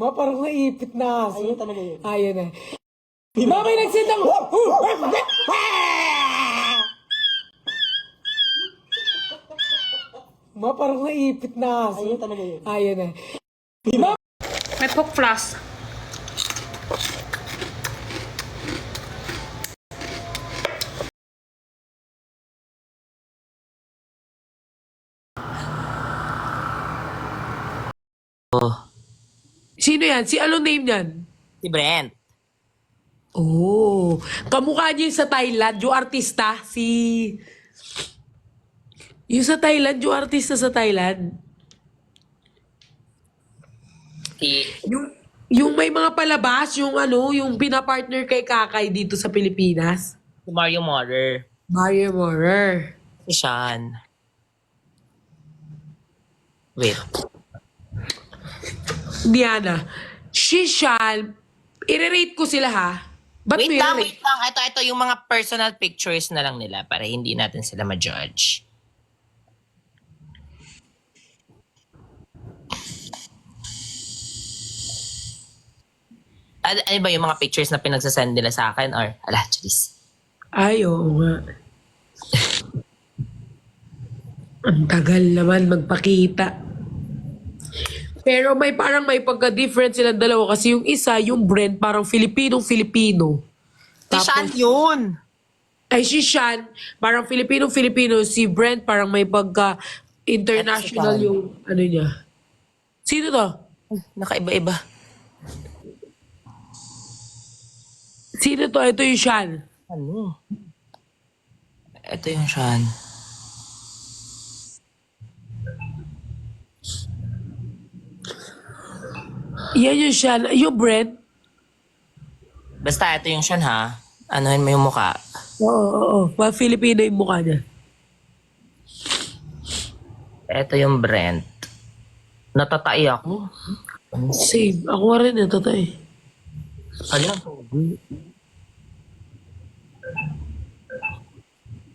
Parang naipit na aso. Ayun talaga yun. Ayun na. May nagsit ng... Parang naipit na aso. Ayun talaga yun. Ayun na. May pork floss. Sino yan? Si ano name yan? Si Brent. Oh, kamukha niyo yung sa Thailand, yung artista, yung sa Thailand, yung artista sa Thailand. Yung may mga palabas, yung ano, yung pinapartner kay Kakay dito sa Pilipinas. Si Mario Morer. Mario Morer. Si Sean. Wait. Diana, Shishan, i-rate ko sila ha. Ba't Wait mo lang, i-rate? wait lang. Ito yung mga personal pictures na lang nila para hindi natin sila ma-judge. Ano ba yung mga pictures na pinagsasend nila sa akin? Or, ala, jeez. Ay, oo nga. Ang tagal naman magpakita. Pero parang may pagka-different silang dalawa kasi yung isa, yung Brent, parang Filipinong-Filipino. Si Sean yun! Ay, si Sean, parang Filipinong-Filipino. Si Brent, parang may pagka-international Mexican. yung ano niya. Sino to? Nakaiba-iba. Sino to? Ito yung Sean. Ano? Ito yung Sean. Yan yung Sean. Yung Brent. Basta ito yung Sean ha. Anuhin mo yung mukha. Oo. Filipino yung mukha niya. Ito yung Brent. Natatai ako. Same. Ako rin eh. Totoo eh. Hala, pogi.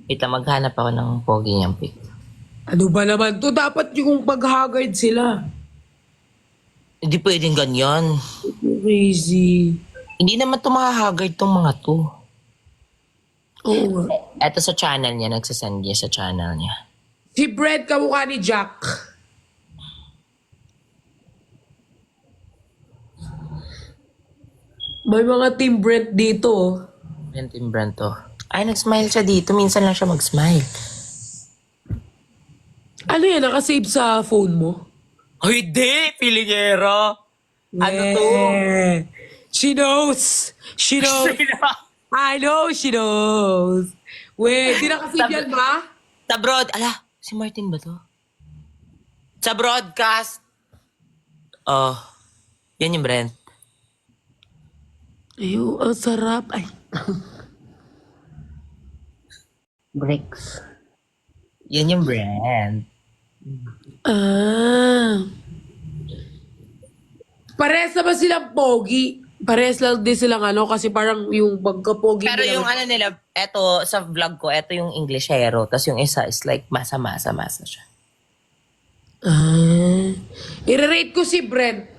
Kita maghanap ako ng pogi niyang pic. Ano ba naman to? Dapat yung pag-haggard sila. Hindi pwedeng ganyan. Crazy. Hindi naman ito makahagard tong mga to. Oo nga. Ito sa channel niya, nagsasend niya sa channel niya. Si Brent kamukha ni Jack. May mga team Brent dito. Oh. Brent in Brent to. Ay, nag-smile siya dito. Minsan lang siya mag-smile. Ano yan? Nakasave sa phone mo? Ay, di! Pilingero! Ano to? Eh, She knows. She knows. I know she knows. Wait, di nakasave yan ba? Sa broad... Ala, si Martin ba to? Sa broadcast. Oh, yan yung Brent. Ayun, ang sarap. Ay. Bricks. Yan yung Brent. Ah. Parehas naman silang pogi. Parehas lang din silang ano kasi parang yung pagka-pogi Pero nila- yung ano nila, eto, sa vlog ko, eto yung Englishero. Tapos yung isa is like masa-masa siya. Ah. I-rate ko si Brent.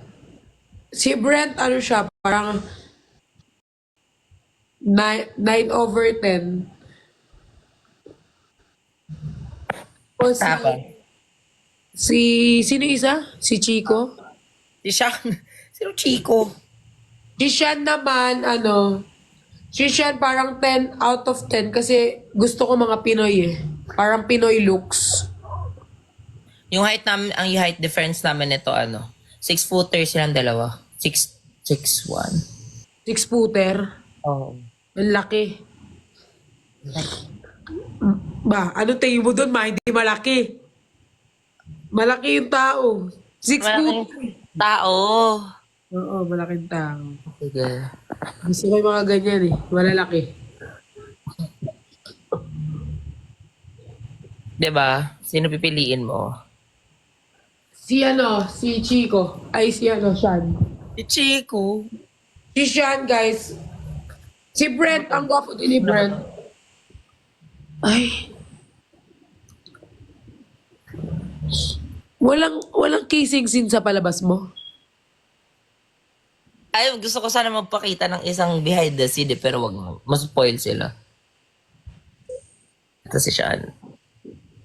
Si Brent, ano siya, parang 9/10. O Tapos? sino isa? Si Chico? Si Sean. Sino Chico? Si Sean naman, si Sean parang 10 out of 10 kasi gusto ko mga Pinoy eh. Parang Pinoy looks. Yung height namin, ang height difference namin nito, 6-footer silang dalawa. 6'1". 6-footer. Oo. Ang laki. Ba, ano tingin mo doon, ma? Hindi malaki. Malaki yung tao. 6'footer. Tao. Oo, malaking tao. Sige. Gusto ko yung mga ganyan eh. Malalaki. Diba? Sino pipiliin mo? Si Chico. Ay, Sean. Si Chico. Si Sean, guys. Si Brent, ang gwapo din ni Brent. Ay. Walang kissing scene sa palabas mo? Ay, gusto ko sana magpakita ng isang behind the scene, pero wag mo. Mas-spoil sila. Ito si Sean.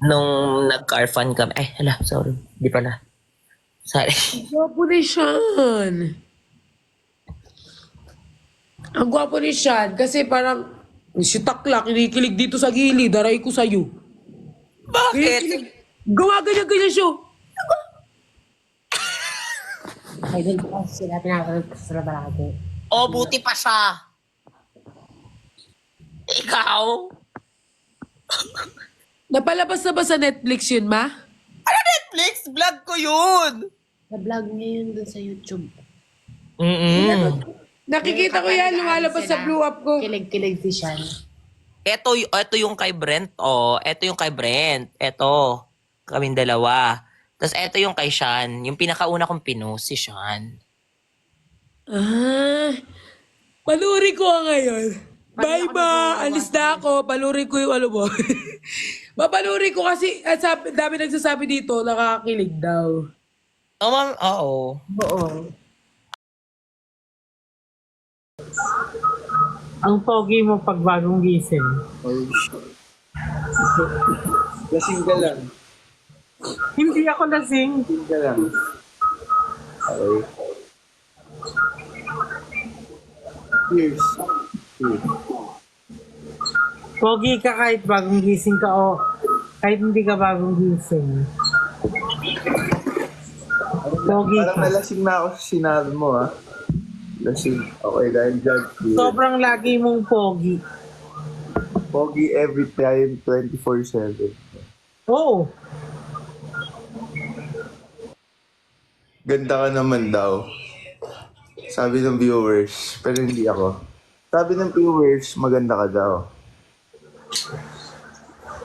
Nung nag-car fun kami. Ay, hala, sorry. Di pala. Sorry. Gwapo ni Sean. Ang gwapo ni Sean kasi parang si Takla, kinikilig dito sa gilid, daray ko sa'yo. Bakit? Gawa ganyan-ganyan siya. Idol ko kasi sila pinapanood ko sa balaki. Oh, buti pa siya. Ikaw? Napalabas na ba sa Netflix yun, ma? Ano Netflix? Vlog ko yun. Na-vlog niya yun dun sa YouTube. Nakikita ko yan, lumalabas sa blue up ko. Kilig-kilig si Sean. Ito yung kay Brent, oh. Ito yung kay Brent. Ito. Kaming dalawa. Tapos ito yung kay Sean. Yung pinakauna kong pinost, si Sean. Ah, panuri ko ngayon. Bye ako ba? Alis na ako. Panuri ko yung ano mo. Mapanuri ko kasi dami nagsasabi dito, nakakakilig daw. Oh, ma'am. Oo. Oo. Ang pogi mo pag bagong gising. Lasing ka lang. Hindi ako lasing. Lasing ka lang. Okay. Cheers. Cheers. Pogi ka kahit bagong gising ka o kahit hindi ka bagong gising. Pogi Parang ka. nalasing na ako sa sinabi mo, ha? Lasing. Okay, dahil dyan. Sobrang lagi mong pogi. Pogi every time, 24/7. Oo. Ganda ka naman daw. Sabi ng viewers, pero hindi ako. Sabi ng viewers, maganda ka daw.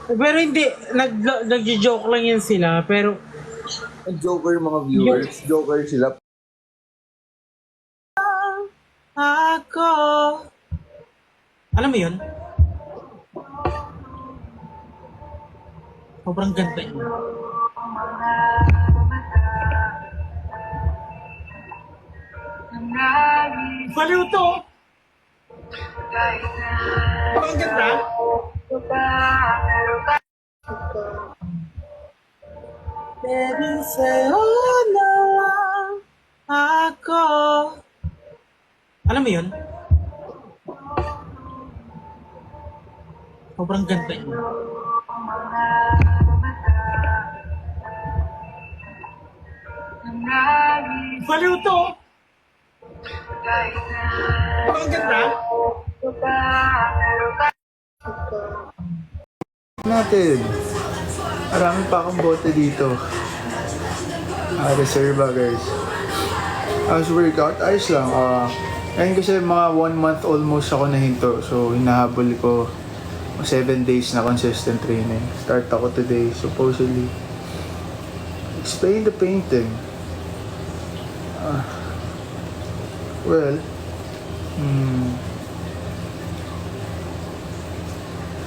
Pero hindi, nag-joke lang yan sila. Pero Ang joker mga viewers, joker sila. ako... Alam mo yun? Sobrang ganda yun. Baliw to! Ang ganda! Baby, say oh na lang ako. Alam mo yun? Sobrang ganda yun. Baliw to! Ang ganda! Natin. Marami pa akong bote dito. Reserva guys. As workout, ayos lang. Ngayon kasi mga 1 month almost ako nahinto. So hinahabol ko 7 days na consistent training. Start ako today, supposedly. Explain the painting. Well,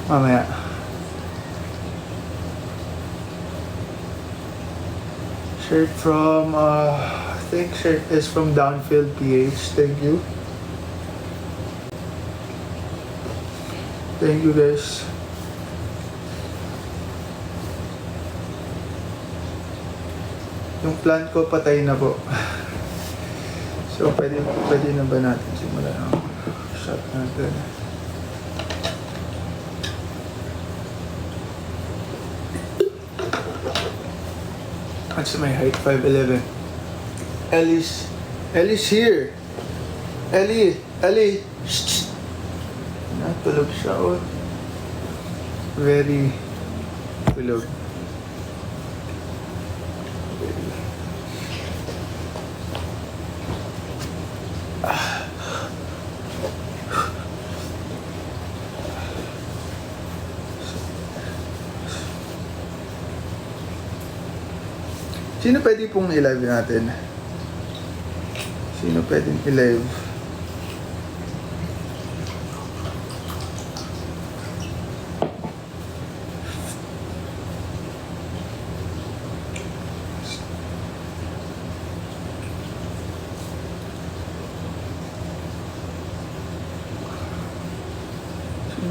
mamaya. Shirt from, I think shirt is from Downfield PH. Thank you. Thank you guys. Yung plant ko patay na po. So pwede na ba natin simulan ang shot natin? What's my height? 5'11". Ellie's here. Ellie. Shh. Natulog siya. Oh. Very tulog. Sino pwede pong i-live natin? Sino pwedeng i-live?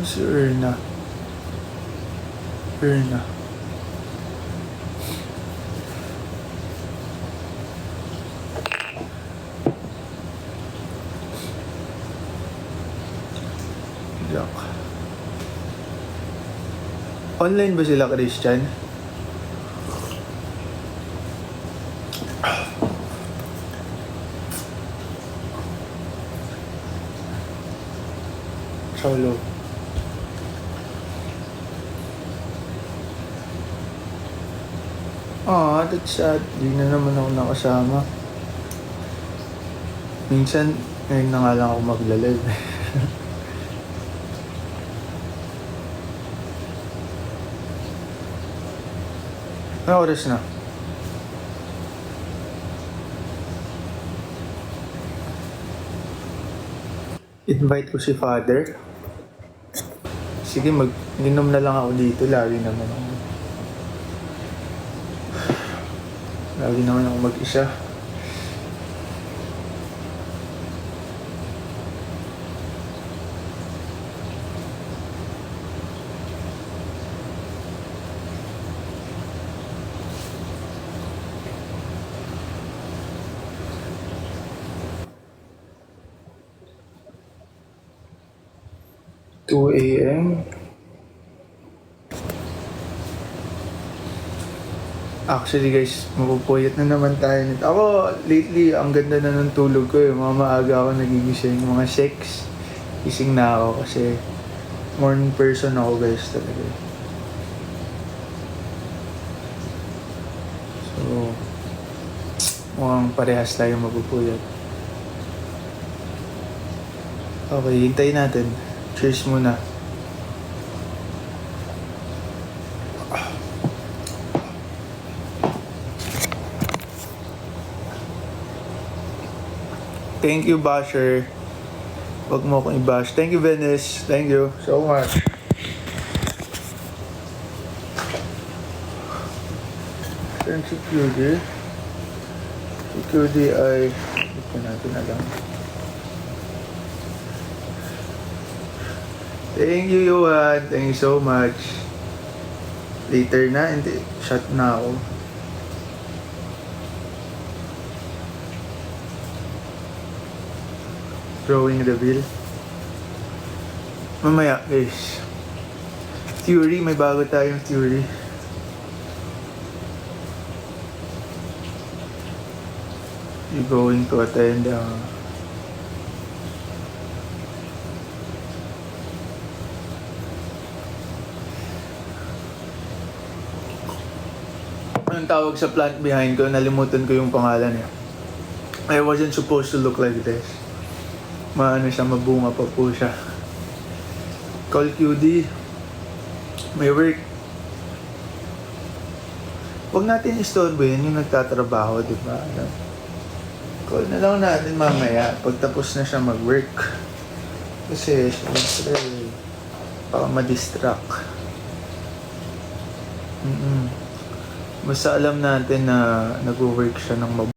Si Erna. Erna. Jack. Online ba sila, Christian? Solo. That's sad. Di na naman ako nakasama. Minsan, ngayon na nga lang ako magla-live. Ano oras na? Invite ko si Father. Sige, mag-inom na lang ako dito. Lagi naman ako mag-isa. A.M. Actually guys, mapupuyat na naman tayo nito. Ako, lately, ang ganda na ng tulog ko. Mga maaga ako nagigising. Mga 6, gising na ako kasi morning person ako guys talaga. So, mukhang parehas tayo mapupuyat. Okay, hintayin natin. Cheers muna. Thank you, Basher. Huwag mo akong i-bash. Thank you, Venice. Thank you so much. Thank you, Cutie. Si Cutie ay... Ito natin na lang. Thank you, Johan. Thank you so much. Later na. Hindi. Shut na ako. Drawing reveal. Mamaya, guys. Theory. May bago tayong theory. You going to attend anong tawag sa plant behind ko? Nalimutan ko yung pangalan niya. I wasn't supposed to look like this. Maano siya, mabunga pa po siya. Call QD. May work. Huwag natin istorbohin yung nagtatrabaho, di ba? Call na lang natin mamaya pagtapos na siya mag-work. Kasi, syempre, baka ma-distract. Basta alam natin na nag-work siya ng